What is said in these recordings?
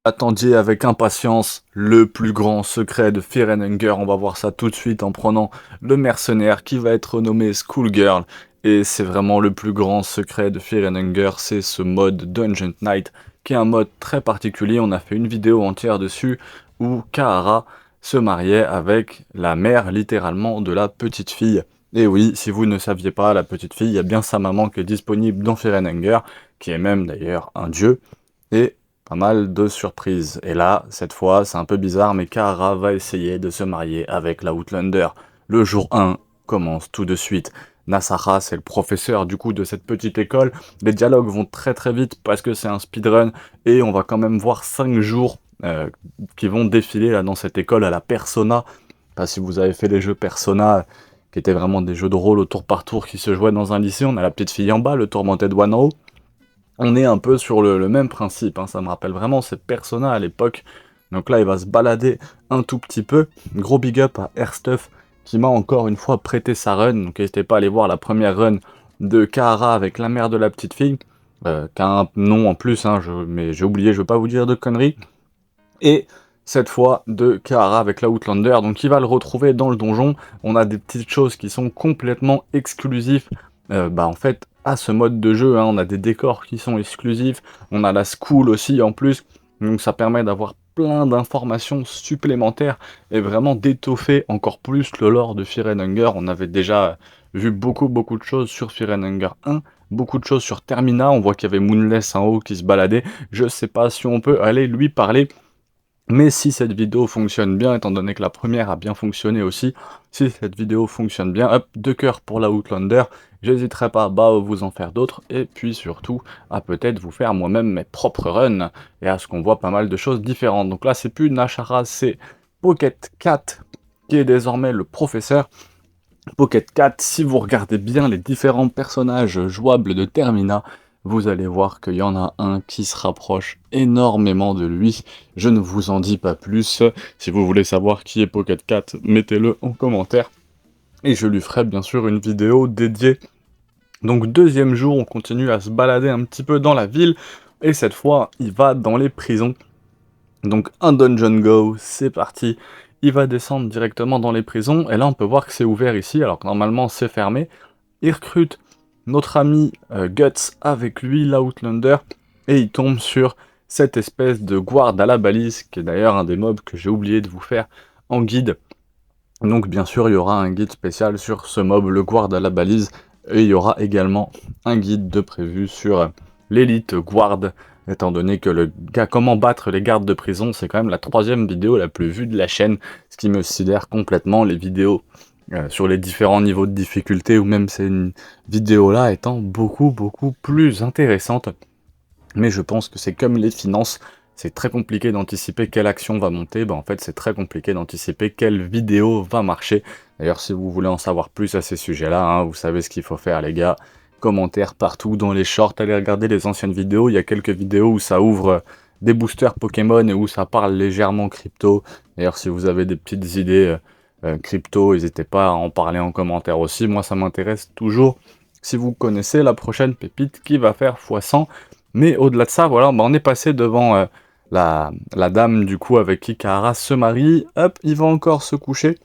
Attendiez avec impatience le plus grand secret de Fear and Hunger. On va voir ça tout de suite en prenant le mercenaire qui va être renommé Schoolgirl. Et c'est vraiment le plus grand secret de Fear and Hunger, c'est ce mode Dungeon Knight, qui est un mode très particulier. On a fait une vidéo entière dessus où Kaara se mariait avec la mère, littéralement, de la petite fille. Et oui, si vous ne saviez pas, la petite fille, il y a bien sa maman qui est disponible dans Fear and Hunger, qui est même d'ailleurs un dieu. Et pas mal de surprises. Et là, cette fois, c'est un peu bizarre, mais Kaara va essayer de se marier avec la Outlander. Le jour 1 commence tout de suite. Nasara, c'est le professeur du coup de cette petite école. Les dialogues vont très très vite parce que c'est un speedrun et on va quand même voir 5 jours qui vont défiler là dans cette école à la Persona. Pas si vous avez fait les jeux Persona, qui étaient vraiment des jeux de rôle au tour par tour qui se jouaient dans un lycée. On a la petite fille en bas, le Tormented One en haut. On est un peu sur le même principe, hein. Ça me rappelle vraiment ces Persona à l'époque. Donc là, il va se balader un tout petit peu. Gros big up à Airstuff qui m'a encore une fois prêté sa run. Donc n'hésitez pas à aller voir la première run de Kaara avec la mère de la petite fille. Qui a un nom en plus, hein, mais j'ai oublié, je veux pas vous dire de conneries. Et cette fois de Kaara avec la Outlander, donc il va le retrouver dans le donjon. On a des petites choses qui sont complètement exclusives, en fait, à ce mode de jeu, hein. On a des décors qui sont exclusifs, on a la school aussi en plus, donc ça permet d'avoir plein d'informations supplémentaires et vraiment d'étoffer encore plus le lore de Fear and Hunger. On avait déjà vu beaucoup de choses sur Fear and Hunger 1, beaucoup de choses sur Termina, on voit qu'il y avait Moonless en haut qui se baladait. Je sais pas si on peut aller lui parler, mais si cette vidéo fonctionne bien, étant donné que la première a bien fonctionné aussi, si cette vidéo fonctionne bien, hop, 2 cœurs pour la Outlander, j'hésiterai pas à vous en faire d'autres, et puis surtout à peut-être vous faire moi-même mes propres runs, et à ce qu'on voit pas mal de choses différentes. Donc là c'est plus Nashara, c'est Pocket Cat qui est désormais le professeur. Pocket Cat, si vous regardez bien les différents personnages jouables de Termina, vous allez voir qu'il y en a un qui se rapproche énormément de lui. Je ne vous en dis pas plus. Si vous voulez savoir qui est Pocket Cat, mettez-le en commentaire. Et je lui ferai bien sûr une vidéo dédiée. Donc deuxième jour, on continue à se balader un petit peu dans la ville. Et cette fois, il va dans les prisons. Donc un Dungeon Go, c'est parti. Il va descendre directement dans les prisons. Et là, on peut voir que c'est ouvert ici, alors que normalement c'est fermé. Il recrute notre ami Guts avec lui, l'Outlander, et il tombe sur cette espèce de guard à la balise, qui est d'ailleurs un des mobs que j'ai oublié de vous faire en guide. Donc bien sûr, il y aura un guide spécial sur ce mob, le guard à la balise, et il y aura également un guide de prévu sur l'élite guard, étant donné que le gars comment battre les gardes de prison, c'est quand même la 3e vidéo la plus vue de la chaîne, ce qui me sidère complètement. Les vidéos sur les différents niveaux de difficulté, ou même ces vidéos-là étant beaucoup plus intéressantes. Mais je pense que c'est comme les finances, c'est très compliqué d'anticiper quelle action va monter, en fait c'est très compliqué d'anticiper quelle vidéo va marcher. D'ailleurs si vous voulez en savoir plus à ces sujets-là, hein, vous savez ce qu'il faut faire les gars, commentaires partout, dans les shorts, allez regarder les anciennes vidéos, il y a quelques vidéos où ça ouvre des boosters Pokémon et où ça parle légèrement crypto. D'ailleurs si vous avez des petites idées crypto, n'hésitez pas à en parler en commentaire aussi, moi ça m'intéresse toujours. Si vous connaissez la prochaine pépite qui va faire x100, mais au-delà de ça, voilà, on est passé devant la dame du coup avec qui Kaara se marie, hop, il va encore se coucher,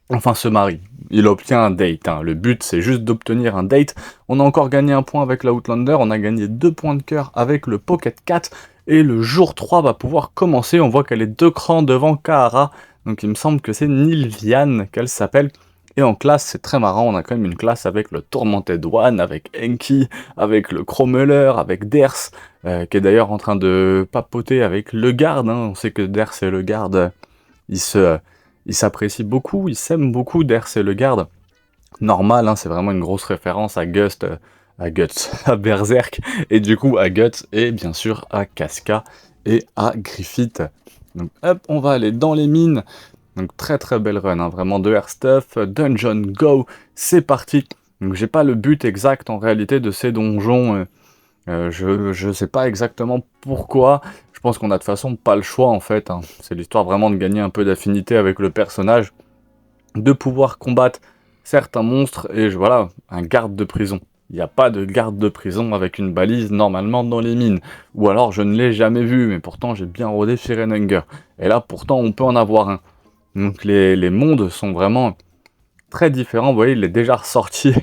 enfin se marie, il obtient un date, hein. Le but c'est juste d'obtenir un date. On a encore gagné un point avec la Outlander, on a gagné 2 points de cœur avec le Pocket Cat, et le jour 3 va pouvoir commencer, on voit qu'elle est 2 crans devant Kaara, donc il me semble que c'est Nilvian qu'elle s'appelle. Et en classe, c'est très marrant, on a quand même une classe avec le Tormented One, avec Enki, avec le Cromeller, avec Ders, qui est d'ailleurs en train de papoter avec le garde, hein. On sait que Ders et le garde, ils s'apprécient beaucoup, ils s'aiment beaucoup, Ders et le garde. Normal, hein, c'est vraiment une grosse référence à Gust, à Guts, à Berserk, et du coup à Guts, et bien sûr à Casca et à Griffith. Donc hop, on va aller dans les mines. Donc très belle run, hein, vraiment de Air Stuff, Dungeon Go, c'est parti. Donc j'ai pas le but exact en réalité de ces donjons, je sais pas exactement pourquoi, je pense qu'on a de toute façon pas le choix en fait, hein. C'est l'histoire vraiment de gagner un peu d'affinité avec le personnage, de pouvoir combattre certains monstres, et voilà, un garde de prison. Il n'y a pas de garde de prison avec une balise normalement dans les mines. Ou alors je ne l'ai jamais vu, mais pourtant j'ai bien rodé Fear and Hunger. Et là pourtant on peut en avoir un. Donc les mondes sont vraiment très différent. Vous voyez, il est déjà ressorti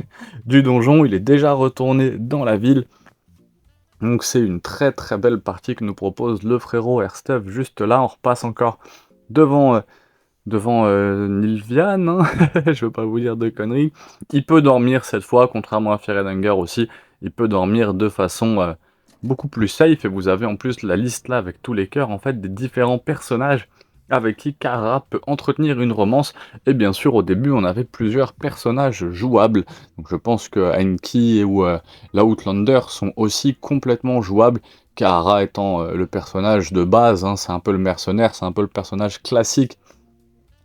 du donjon, il est déjà retourné dans la ville. Donc c'est une très très belle partie que nous propose le frérot Airstuff. Juste là, on repasse encore devant, Nilvian, hein. Je veux pas vous dire de conneries. Il peut dormir cette fois, contrairement à Ferenhanger aussi. Il peut dormir de façon beaucoup plus safe. Et vous avez en plus la liste là avec tous les cœurs en fait des différents personnages avec qui Kara peut entretenir une romance. Et bien sûr, au début, on avait plusieurs personnages jouables. Donc je pense que Enki ou l'Outlander sont aussi complètement jouables. Kara étant le personnage de base, hein, c'est un peu le mercenaire, c'est un peu le personnage classique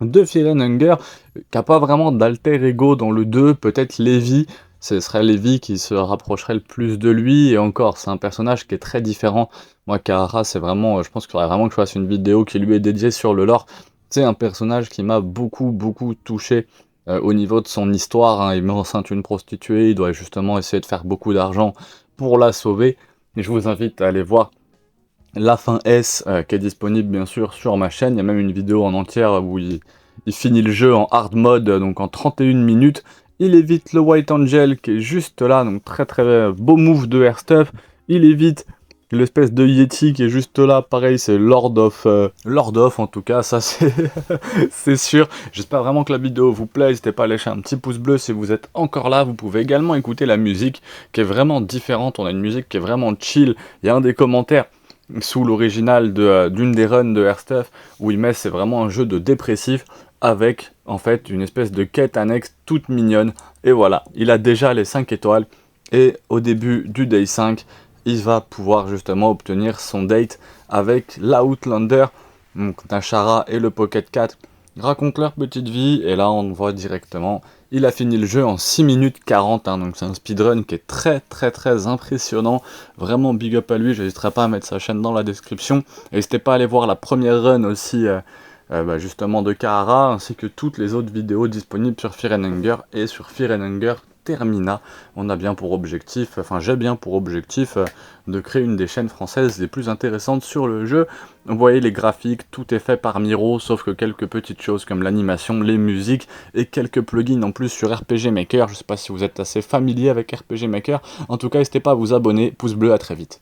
de Fear and Hunger, qui n'a pas vraiment d'alter ego dans le 2, peut-être Levi, ce serait Levi qui se rapprocherait le plus de lui, et encore, c'est un personnage qui est très différent. Moi, Kahara, c'est vraiment, je pense qu'il faudrait vraiment que je fasse une vidéo qui lui est dédiée sur le lore. C'est un personnage qui m'a beaucoup, beaucoup touché au niveau de son histoire, hein. Il met enceinte une prostituée, il doit justement essayer de faire beaucoup d'argent pour la sauver, et je vous invite à aller voir la fin S, qui est disponible bien sûr sur ma chaîne. Il y a même une vidéo en entière où il finit le jeu en hard mode, donc en 31 minutes. Il évite le White Angel qui est juste là, donc très très beau move de Airstuff. Il évite l'espèce de Yeti qui est juste là, pareil c'est Lord of en tout cas, ça c'est c'est sûr. J'espère vraiment que la vidéo vous plaît, n'hésitez pas à lâcher un petit pouce bleu si vous êtes encore là. Vous pouvez également écouter la musique qui est vraiment différente, on a une musique qui est vraiment chill. Il y a un des commentaires sous l'original d'une des runs de Airstuff, où il met c'est vraiment un jeu de dépressif, avec en fait une espèce de quête annexe toute mignonne, et voilà, il a déjà les 5 étoiles, et au début du day 5, il va pouvoir justement obtenir son date avec l'Outlander. Donc Nashara et le Pocket 4 racontent leur petite vie, et là on voit directement, il a fini le jeu en 6 minutes 40, hein, donc c'est un speedrun qui est très très très impressionnant, vraiment big up à lui, j'hésiterai pas à mettre sa chaîne dans la description, et n'hésitez pas à aller voir la première run aussi, justement de Kahara, ainsi que toutes les autres vidéos disponibles sur Fear and Hunger et sur Fear and Hunger Termina. On a bien pour objectif, enfin j'ai bien pour objectif de créer une des chaînes françaises les plus intéressantes sur le jeu. Vous voyez les graphiques, tout est fait par Miro, sauf que quelques petites choses comme l'animation, les musiques et quelques plugins en plus sur RPG Maker. Je sais pas si vous êtes assez familier avec RPG Maker, en tout cas n'hésitez pas à vous abonner, pouce bleu, à très vite.